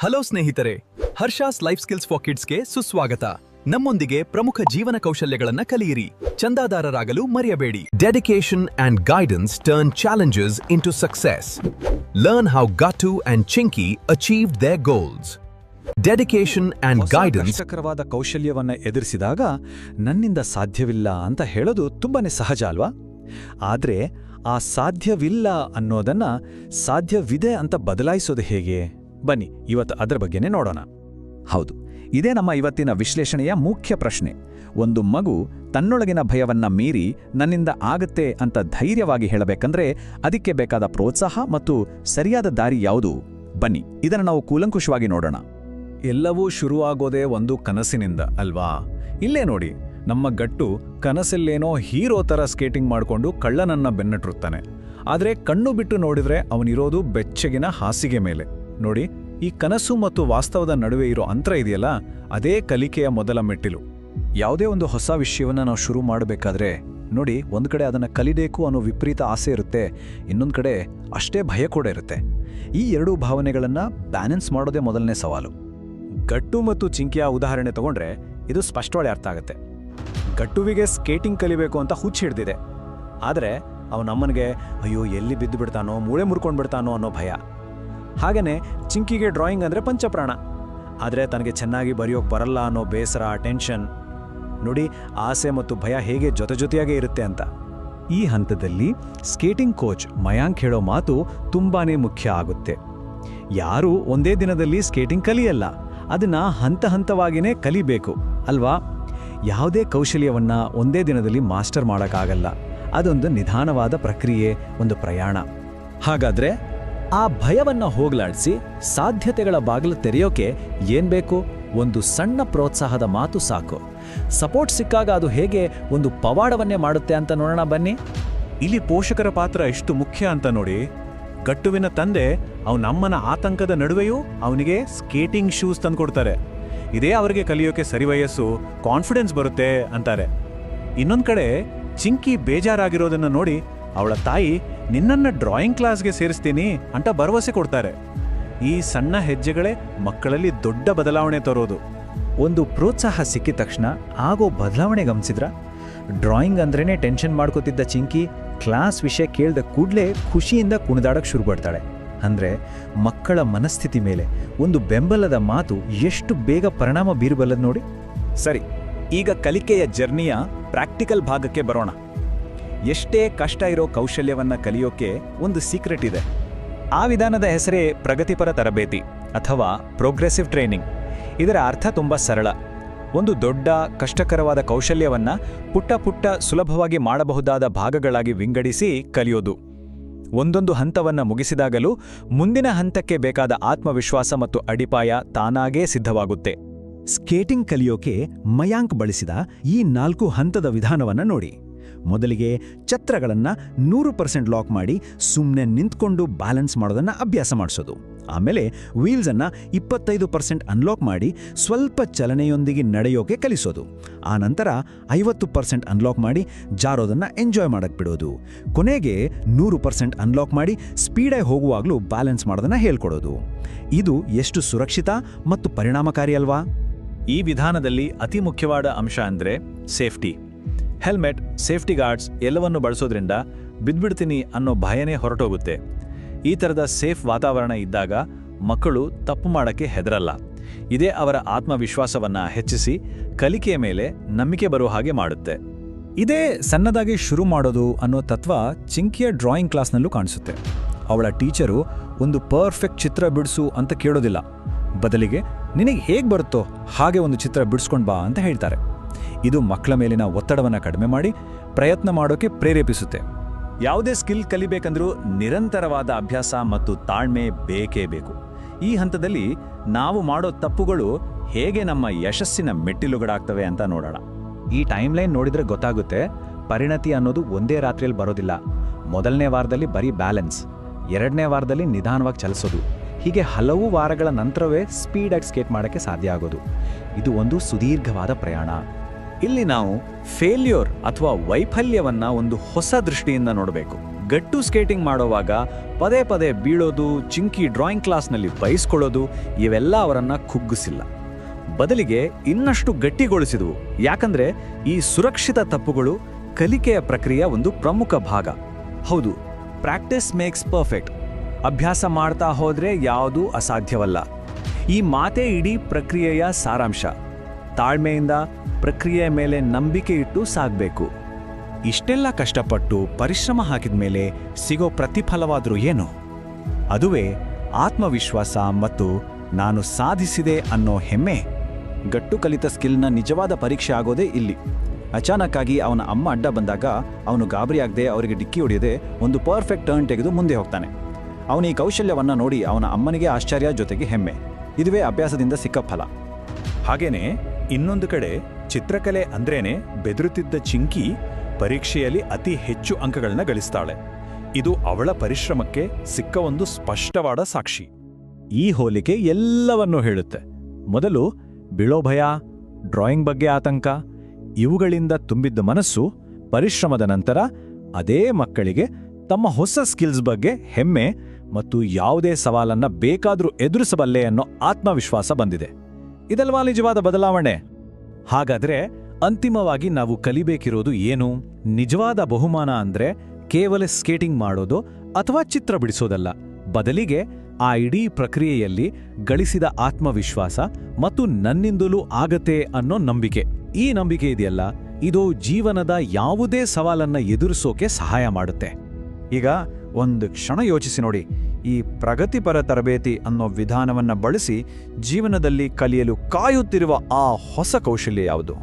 Hello ಸ್ನೇಹಿತರೆ, Harsha's life skills for ಕಿಡ್ಸ್ಗೆ ಸುಸ್ವಾಗತ. ನಮ್ಮೊಂದಿಗೆ ಪ್ರಮುಖ ಜೀವನ ಕೌಶಲ್ಯಗಳನ್ನ ಕಲಿಯಿರಿ. ಚಂದಾದಾರರಾಗಲು ಮರೆಯಬೇಡಿ. Dedication and guidance turn challenges into success. Learn how Gattu and Chinki achieved their goals. Dedication and guidance. ಕಷ್ಟಕರವಾದ ಕೌಶಲ್ಯವನ್ನ ಎದುರಿಸಿದಾಗ ನನ್ನಿಂದ ಸಾಧ್ಯವಿಲ್ಲ ಅಂತ ಹೇಳೋದು ತುಂಬಾನೇ ಸಹಜ ಅಲ್ವಾ? ಆದ್ರೆ ಆ ಸಾಧ್ಯವಿಲ್ಲ ಅನ್ನೋದನ್ನ ಸಾಧ್ಯವಿದೆ ಅಂತ ಬದಲಾಯಿಸೋದು ಹೇಗೆ? ಬನ್ನಿ ಇವತ್ತು ಅದರ ಬಗ್ಗೆನೇ ನೋಡೋಣ. ಹೌದು, ಇದೇ ನಮ್ಮ ಇವತ್ತಿನ ವಿಶ್ಲೇಷಣೆಯ ಮುಖ್ಯ ಪ್ರಶ್ನೆ. ಒಂದು ಮಗು ತನ್ನೊಳಗಿನ ಭಯವನ್ನ ಮೀರಿ ನನ್ನಿಂದ ಆಗತ್ತೆ ಅಂತ ಧೈರ್ಯವಾಗಿ ಹೇಳಬೇಕಂದ್ರೆ ಅದಕ್ಕೆ ಬೇಕಾದ ಪ್ರೋತ್ಸಾಹ ಮತ್ತು ಸರಿಯಾದ ದಾರಿ ಯಾವುದು? ಬನ್ನಿ ಇದನ್ನು ನಾವು ಕೂಲಂಕುಷವಾಗಿ ನೋಡೋಣ. ಎಲ್ಲವೂ ಶುರುವಾಗೋದೇ ಒಂದು ಕನಸಿನಿಂದ ಅಲ್ವಾ? ಇಲ್ಲೇ ನೋಡಿ, ನಮ್ಮ ಗಟ್ಟು ಕನಸಲ್ಲೇನೋ ಹೀರೋ ಥರ ಸ್ಕೇಟಿಂಗ್ ಮಾಡಿಕೊಂಡು ಕಳ್ಳನನ್ನ ಬೆನ್ನಟ್ಟಿರುತ್ತಾನೆ. ಆದರೆ ಕಣ್ಣು ಬಿಟ್ಟು ನೋಡಿದ್ರೆ ಅವನಿರೋದು ಬೆಚ್ಚಗಿನ ಹಾಸಿಗೆ ಮೇಲೆ. ನೋಡಿ, ಈ ಕನಸು ಮತ್ತು ವಾಸ್ತವದ ನಡುವೆ ಇರೋ ಅಂತರ ಇದೆಯಲ್ಲ, ಅದೇ ಕಲಿಕೆಯ ಮೊದಲ ಮೆಟ್ಟಿಲು. ಯಾವುದೇ ಒಂದು ಹೊಸ ವಿಷಯವನ್ನ ನಾವು ಶುರು ಮಾಡಬೇಕಾದ್ರೆ ನೋಡಿ, ಒಂದು ಕಡೆ ಅದನ್ನು ಕಲಿಬೇಕು ಅನ್ನೋ ವಿಪರೀತ ಆಸೆ ಇರುತ್ತೆ, ಇನ್ನೊಂದು ಕಡೆ ಅಷ್ಟೇ ಭಯ ಕೂಡ ಇರುತ್ತೆ. ಈ ಎರಡೂ ಭಾವನೆಗಳನ್ನು ಬ್ಯಾಲೆನ್ಸ್ ಮಾಡೋದೇ ಮೊದಲನೇ ಸವಾಲು. ಗಟ್ಟು ಮತ್ತು ಚಿಂಕಿಯ ಉದಾಹರಣೆ ತಗೊಂಡ್ರೆ ಇದು ಸ್ಪಷ್ಟವಾಗಿ ಅರ್ಥ ಆಗುತ್ತೆ. ಗಟ್ಟುವಿಗೆ ಸ್ಕೇಟಿಂಗ್ ಕಲಿಬೇಕು ಅಂತ ಹುಚ್ಚು ಹಿಡ್ದಿದೆ, ಆದರೆ ಅವನಮ್ಮನಿಗೆ ಅಯ್ಯೋ ಎಲ್ಲಿ ಬಿದ್ದು ಬಿಡ್ತಾನೋ, ಮೂಳೆ ಮುರ್ಕೊಂಡು ಬಿಡ್ತಾನೋ ಅನ್ನೋ ಭಯ. ಹಾಗೇನೆ ಚಿಂಕಿಗೆ ಡ್ರಾಯಿಂಗ್ ಅಂದರೆ ಪಂಚಪ್ರಾಣ, ಆದರೆ ತನಗೆ ಚೆನ್ನಾಗಿ ಬರೆಯೋಕೆ ಬರಲ್ಲ ಅನ್ನೋ ಬೇಸರ, ಟೆನ್ಷನ್. ನೋಡಿ, ಆಸೆ ಮತ್ತು ಭಯ ಹೇಗೆ ಜೊತೆಯಾಗೇ ಇರುತ್ತೆ ಅಂತ. ಈ ಹಂತದಲ್ಲಿ ಸ್ಕೇಟಿಂಗ್ ಕೋಚ್ ಮಯಾಂಕ್ ಹೇಳೋ ಮಾತು ತುಂಬಾನೇ ಮುಖ್ಯ ಆಗುತ್ತೆ. ಯಾರೂ ಒಂದೇ ದಿನದಲ್ಲಿ ಸ್ಕೇಟಿಂಗ್ ಕಲಿಯಲ್ಲ, ಅದನ್ನ ಹಂತ ಹಂತವಾಗಿಯೇ ಕಲಿಬೇಕು ಅಲ್ವಾ? ಯಾವುದೇ ಕೌಶಲ್ಯವನ್ನ ಒಂದೇ ದಿನದಲ್ಲಿ ಮಾಸ್ಟರ್ ಮಾಡೋಕ್ಕಾಗಲ್ಲ. ಅದೊಂದು ನಿಧಾನವಾದ ಪ್ರಕ್ರಿಯೆ, ಒಂದು ಪ್ರಯಾಣ. ಹಾಗಾದ್ರೆ ಆ ಭಯವನ್ನ ಹೋಗಲಾಡಿಸಿ ಸಾಧ್ಯತೆಗಳ ಬಾಗಿಲು ತೆರೆಯೋಕೆ ಏನ್ ಬೇಕು? ಒಂದು ಸಣ್ಣ ಪ್ರೋತ್ಸಾಹದ ಮಾತು ಸಾಕು. ಸಪೋರ್ಟ್ ಸಿಕ್ಕಾಗ ಅದು ಹೇಗೆ ಒಂದು ಪವಾಡವನ್ನೇ ಮಾಡುತ್ತೆ ಅಂತ ನೋಡೋಣ ಬನ್ನಿ. ಇಲ್ಲಿ ಪೋಷಕರ ಪಾತ್ರ ಎಷ್ಟು ಮುಖ್ಯ ಅಂತ ನೋಡಿ. ಗಟ್ಟುವಿನ ತಂದೆ ಅವನಮ್ಮನ ಆತಂಕದ ನಡುವೆಯೂ ಅವನಿಗೆ ಸ್ಕೇಟಿಂಗ್ ಶೂಸ್ ತಂದುಕೊಡ್ತಾರೆ. ಇದೇ ಅವರಿಗೆ ಕಲಿಯೋಕೆ ಸರಿ ವಯಸ್ಸು, ಕಾನ್ಫಿಡೆನ್ಸ್ ಬರುತ್ತೆ ಅಂತಾರೆ. ಇನ್ನೊಂದು ಕಡೆ ಚಿಂಕಿ ಬೇಜಾರಾಗಿರೋದನ್ನು ನೋಡಿ ಅವಳ ತಾಯಿ ನಿನ್ನನ್ನು ಡ್ರಾಯಿಂಗ್ ಕ್ಲಾಸ್ಗೆ ಸೇರಿಸ್ತೀನಿ ಅಂತ ಭರವಸೆ ಕೊಡ್ತಾರೆ. ಈ ಸಣ್ಣ ಹೆಜ್ಜೆಗಳೇ ಮಕ್ಕಳಲ್ಲಿ ದೊಡ್ಡ ಬದಲಾವಣೆ ತರೋದು. ಒಂದು ಪ್ರೋತ್ಸಾಹ ಸಿಕ್ಕಿದ ತಕ್ಷಣ ಆಗೋ ಬದಲಾವಣೆ ಗಮನಿಸಿದ್ರ? ಡ್ರಾಯಿಂಗ್ ಅಂದ್ರೇನೆ ಟೆನ್ಷನ್ ಮಾಡ್ಕೋತಿದ್ದ ಚಿಂಕಿ ಕ್ಲಾಸ್ ವಿಷಯ ಕೇಳಿದ ಕೂಡಲೇ ಖುಷಿಯಿಂದ ಕುಣಿದಾಡಕ್ಕೆ ಶುರು ಮಾಡ್ತಾಳೆ. ಅಂದರೆ ಮಕ್ಕಳ ಮನಸ್ಥಿತಿ ಮೇಲೆ ಒಂದು ಬೆಂಬಲದ ಮಾತು ಎಷ್ಟು ಬೇಗ ಪರಿಣಾಮ ಬೀರಬಲ್ಲದು ನೋಡಿ. ಸರಿ, ಈಗ ಕಲಿಕೆಯ ಜರ್ನಿಯ ಪ್ರಾಕ್ಟಿಕಲ್ ಭಾಗಕ್ಕೆ ಬರೋಣ. ಎಷ್ಟೇ ಕಷ್ಟ ಇರೋ ಕೌಶಲ್ಯವನ್ನ ಕಲಿಯೋಕೆ ಒಂದು ಸೀಕ್ರೆಟ್ ಇದೆ. ಆ ವಿಧಾನದ ಹೆಸರೇ ಪ್ರಗತಿಪರ ತರಬೇತಿ ಅಥವಾ ಪ್ರೋಗ್ರೆಸಿವ್ ಟ್ರೈನಿಂಗ್. ಇದರ ಅರ್ಥ ತುಂಬ ಸರಳ. ಒಂದು ದೊಡ್ಡ ಕಷ್ಟಕರವಾದ ಕೌಶಲ್ಯವನ್ನ ಪುಟ್ಟ ಪುಟ್ಟ ಸುಲಭವಾಗಿ ಮಾಡಬಹುದಾದ ಭಾಗಗಳಾಗಿ ವಿಂಗಡಿಸಿ ಕಲಿಯೋದು. ಒಂದೊಂದು ಹಂತವನ್ನ ಮುಗಿಸಿದಾಗಲೂ ಮುಂದಿನ ಹಂತಕ್ಕೆ ಬೇಕಾದ ಆತ್ಮವಿಶ್ವಾಸ ಮತ್ತು ಅಡಿಪಾಯ ತಾನಾಗೇ ಸಿದ್ಧವಾಗುತ್ತೆ. ಸ್ಕೇಟಿಂಗ್ ಕಲಿಯೋಕೆ ಮಯಾಂಕ್ ಬಳಸಿದ ಈ 4 ಹಂತದ ವಿಧಾನವನ್ನ ನೋಡಿ. ಮೊದಲಿಗೆ ಛತ್ರಗಳನ್ನು 100% ಲಾಕ್ ಮಾಡಿ ಸುಮ್ಮನೆ ನಿಂತ್ಕೊಂಡು ಬ್ಯಾಲೆನ್ಸ್ ಮಾಡೋದನ್ನು ಅಭ್ಯಾಸ ಮಾಡಿಸೋದು. ಆಮೇಲೆ ವೀಲ್ಸನ್ನು 25% ಅನ್ಲಾಕ್ ಮಾಡಿ ಸ್ವಲ್ಪ ಚಲನೆಯೊಂದಿಗೆ ನಡೆಯೋಕೆ ಕಲಿಸೋದು. ಆನಂತರ 50% ಅನ್ಲಾಕ್ ಮಾಡಿ ಜಾರೋದನ್ನು ಎಂಜಾಯ್ ಮಾಡಕ್ಕೆ ಬಿಡೋದು. ಕೊನೆಗೆ 100% ಅನ್ಲಾಕ್ ಮಾಡಿ ಸ್ಪೀಡಾಗಿ ಹೋಗುವಾಗಲೂ ಬ್ಯಾಲೆನ್ಸ್ ಮಾಡೋದನ್ನು ಹೇಳ್ಕೊಡೋದು. ಇದು ಎಷ್ಟು ಸುರಕ್ಷಿತ ಮತ್ತು ಪರಿಣಾಮಕಾರಿ ಅಲ್ವಾ? ಈ ವಿಧಾನದಲ್ಲಿ ಅತಿ ಮುಖ್ಯವಾದ ಅಂಶ ಅಂದರೆ ಸೇಫ್ಟಿ. ಹೆಲ್ಮೆಟ್, ಸೇಫ್ಟಿ ಗಾರ್ಡ್ಸ್ ಎಲ್ಲವನ್ನು ಬಳಸೋದ್ರಿಂದ ಬಿದ್ಬಿಡ್ತೀನಿ ಅನ್ನೋ ಭಯನೇ ಹೊರಟೋಗುತ್ತೆ. ಈ ಥರದ ಸೇಫ್ ವಾತಾವರಣ ಇದ್ದಾಗ ಮಕ್ಕಳು ತಪ್ಪು ಮಾಡೋಕ್ಕೆ ಹೆದರಲ್ಲ. ಇದೇ ಅವರ ಆತ್ಮವಿಶ್ವಾಸವನ್ನು ಹೆಚ್ಚಿಸಿ ಕಲಿಕೆಯ ಮೇಲೆ ನಂಬಿಕೆ ಬರೋ ಹಾಗೆ ಮಾಡುತ್ತೆ. ಇದೇ ಸಣ್ಣದಾಗಿ ಶುರು ಮಾಡೋದು ಅನ್ನೋ ತತ್ವ ಚಿಂಕಿಯ ಡ್ರಾಯಿಂಗ್ ಕ್ಲಾಸ್ನಲ್ಲೂ ಕಾಣಿಸುತ್ತೆ. ಅವಳ ಟೀಚರು ಒಂದು ಪರ್ಫೆಕ್ಟ್ ಚಿತ್ರ ಬಿಡಿಸು ಅಂತ ಕೇಳೋದಿಲ್ಲ, ಬದಲಿಗೆ ನಿನಗೆ ಹೇಗೆ ಬರುತ್ತೋ ಹಾಗೆ ಒಂದು ಚಿತ್ರ ಬಿಡಿಸ್ಕೊಂಡು ಬಾ ಅಂತ ಹೇಳ್ತಾರೆ. ಇದು ಮಕ್ಕಳ ಮೇಲಿನ ಒತ್ತಡವನ್ನು ಕಡಿಮೆ ಮಾಡಿ ಪ್ರಯತ್ನ ಮಾಡೋಕೆ ಪ್ರೇರೇಪಿಸುತ್ತೆ. ಯಾವುದೇ ಸ್ಕಿಲ್ ಕಲಿಬೇಕಂದ್ರೂ ನಿರಂತರವಾದ ಅಭ್ಯಾಸ ಮತ್ತು ತಾಳ್ಮೆ ಬೇಕೇ ಬೇಕು. ಈ ಹಂತದಲ್ಲಿ ನಾವು ಮಾಡೋ ತಪ್ಪುಗಳು ಹೇಗೆ ನಮ್ಮ ಯಶಸ್ಸಿನ ಮೆಟ್ಟಿಲುಗಳಾಗ್ತವೆ ಅಂತ ನೋಡೋಣ. ಈ ಟೈಮ್ಲೈನ್ ನೋಡಿದ್ರೆ ಗೊತ್ತಾಗುತ್ತೆ, ಪರಿಣತಿ ಅನ್ನೋದು ಒಂದೇ ರಾತ್ರಿಯಲ್ಲಿ ಬರೋದಿಲ್ಲ. ಮೊದಲನೇ ವಾರದಲ್ಲಿ ಬರೀ ಬ್ಯಾಲೆನ್ಸ್, 2ನೇ ವಾರದಲ್ಲಿ ನಿಧಾನವಾಗಿ ಚಲಿಸೋದು, ಹೀಗೆ ಹಲವು ವಾರಗಳ ನಂತರವೇ ಸ್ಪೀಡಾಗಿ ಸ್ಕೇಟ್ ಮಾಡೋಕ್ಕೆ ಸಾಧ್ಯ ಆಗೋದು. ಇದು ಒಂದು ಸುದೀರ್ಘವಾದ ಪ್ರಯಾಣ. ಇಲ್ಲಿ ನಾವು ಫೇಲ್ಯೂರ್ ಅಥವಾ ವೈಫಲ್ಯವನ್ನ ಒಂದು ಹೊಸ ದೃಷ್ಟಿಯಿಂದ ನೋಡಬೇಕು. ಗಟ್ಟು ಸ್ಕೇಟಿಂಗ್ ಮಾಡೋವಾಗ ಪದೇ ಪದೇ ಬೀಳೋದು, ಚಿಂಕಿ ಡ್ರಾಯಿಂಗ್ ಕ್ಲಾಸ್ನಲ್ಲಿ ಬಯಸ್ಕೊಳ್ಳೋದು ಇವೆಲ್ಲ ಅವರನ್ನ ಕುಗ್ಗಿಸಿಲ್ಲ. ಬದಲಿಗೆ ಇನ್ನಷ್ಟು ಗಟ್ಟಿಗೊಳಿಸಿದವು. ಯಾಕಂದ್ರೆ ಈ ಸುರಕ್ಷಿತ ತಪ್ಪುಗಳು ಕಲಿಕೆಯ ಪ್ರಕ್ರಿಯೆಯ ಒಂದು ಪ್ರಮುಖ ಭಾಗ. ಹೌದು, ಪ್ರಾಕ್ಟೀಸ್ ಮೇಕ್ಸ್ ಪರ್ಫೆಕ್ಟ್. ಅಭ್ಯಾಸ ಮಾಡ್ತಾ ಹೋದ್ರೆ ಯಾವುದೂ ಅಸಾಧ್ಯವಲ್ಲ. ಈ ಮಾತೇ ಇಡೀ ಪ್ರಕ್ರಿಯೆಯ ಸಾರಾಂಶ. ತಾಳ್ಮೆಯಿಂದ ಪ್ರಕ್ರಿಯೆಯ ಮೇಲೆ ನಂಬಿಕೆ ಇಟ್ಟು ಸಾಗಬೇಕು. ಇಷ್ಟೆಲ್ಲ ಕಷ್ಟಪಟ್ಟು ಪರಿಶ್ರಮ ಹಾಕಿದ ಮೇಲೆ ಸಿಗೋ ಪ್ರತಿಫಲವಾದರೂ ಏನು? ಅದುವೇ ಆತ್ಮವಿಶ್ವಾಸ ಮತ್ತು ನಾನು ಸಾಧಿಸಿದೆ ಅನ್ನೋ ಹೆಮ್ಮೆ. ಗಟ್ಟು ಕಲಿತ ಸ್ಕಿಲ್ನ ನಿಜವಾದ ಪರೀಕ್ಷೆ ಆಗೋದೇ ಇಲ್ಲಿ. ಅಚಾನಕ್ಕಾಗಿ ಅವನ ಅಮ್ಮ ಅಡ್ಡ ಬಂದಾಗ ಅವನು ಗಾಬರಿಯಾಗದೆ ಅವರಿಗೆ ಡಿಕ್ಕಿ ಹೊಡೆಯದೆ ಒಂದು ಪರ್ಫೆಕ್ಟ್ ಟರ್ನ್ ತೆಗೆದು ಮುಂದೆ ಹೋಗ್ತಾನೆ. ಅವನ ಈ ಕೌಶಲ್ಯವನ್ನು ನೋಡಿ ಅವನ ಅಮ್ಮನಿಗೆ ಆಶ್ಚರ್ಯ, ಜೊತೆಗೆ ಹೆಮ್ಮೆ. ಇದುವೇ ಅಭ್ಯಾಸದಿಂದ ಸಿಕ್ಕ ಫಲ. ಹಾಗೇನೆ ಇನ್ನೊಂದು ಕಡೆ ಚಿತ್ರಕಲೆ ಅಂದ್ರೇನೆ ಬೆದರುತ್ತಿದ್ದ ಚಿಂಕಿ ಪರೀಕ್ಷೆಯಲ್ಲಿ ಅತಿ ಹೆಚ್ಚು ಅಂಕಗಳನ್ನ ಗಳಿಸ್ತಾಳೆ. ಇದು ಅವಳ ಪರಿಶ್ರಮಕ್ಕೆ ಸಿಕ್ಕ ಒಂದು ಸ್ಪಷ್ಟವಾದ ಸಾಕ್ಷಿ. ಈ ಹೋಲಿಕೆ ಎಲ್ಲವನ್ನೂ ಹೇಳುತ್ತೆ. ಮೊದಲು ಬೀಳೋ ಭಯ, ಡ್ರಾಯಿಂಗ್ ಬಗ್ಗೆ ಆತಂಕ, ಇವುಗಳಿಂದ ತುಂಬಿದ್ದ ಮನಸ್ಸು, ಪರಿಶ್ರಮದ ನಂತರ ಅದೇ ಮಕ್ಕಳಿಗೆ ತಮ್ಮ ಹೊಸ ಸ್ಕಿಲ್ಸ್ ಬಗ್ಗೆ ಹೆಮ್ಮೆ ಮತ್ತು ಯಾವುದೇ ಸವಾಲನ್ನ ಬೇಕಾದರೂ ಎದುರಿಸಬಲ್ಲೆ ಅನ್ನೋ ಆತ್ಮವಿಶ್ವಾಸ ಬಂದಿದೆ. ಇದಲ್ವಾ ನಿಜವಾದ ಬದಲಾವಣೆ? ಹಾಗಾದ್ರೆ ಅಂತಿಮವಾಗಿ ನಾವು ಕಲಿಬೇಕಿರೋದು ಏನು? ನಿಜವಾದ ಬಹುಮಾನ ಅಂದ್ರೆ ಕೇವಲ ಸ್ಕೇಟಿಂಗ್ ಮಾಡೋದು ಅಥವಾ ಚಿತ್ರ ಬಿಡಿಸೋದಲ್ಲ. ಬದಲಿಗೆ ಆ ಇಡೀ ಪ್ರಕ್ರಿಯೆಯಲ್ಲಿ ಗಳಿಸಿದ ಆತ್ಮವಿಶ್ವಾಸ ಮತ್ತು ನನ್ನಿಂದಲೂ ಆಗತ್ತೆ ಅನ್ನೋ ನಂಬಿಕೆ. ಈ ನಂಬಿಕೆ ಇದೆಯಲ್ಲ, ಇದು ಜೀವನದ ಯಾವುದೇ ಸವಾಲನ್ನ ಎದುರಿಸೋಕೆ ಸಹಾಯ ಮಾಡುತ್ತೆ. ಈಗ ಒಂದು ಕ್ಷಣ ಯೋಚಿಸಿ ನೋಡಿ, ಈ ಪ್ರಗತಿಪರ ತರಬೇತಿ ಅನ್ನೋ ವಿಧಾನವನ್ನ ಬಳಸಿ ಜೀವನದಲ್ಲಿ ಕಲಿಯಲು ಕಾಯುತ್ತಿರುವ ಆ ಹೊಸ ಕೌಶಲ್ಯ ಯಾವುದು?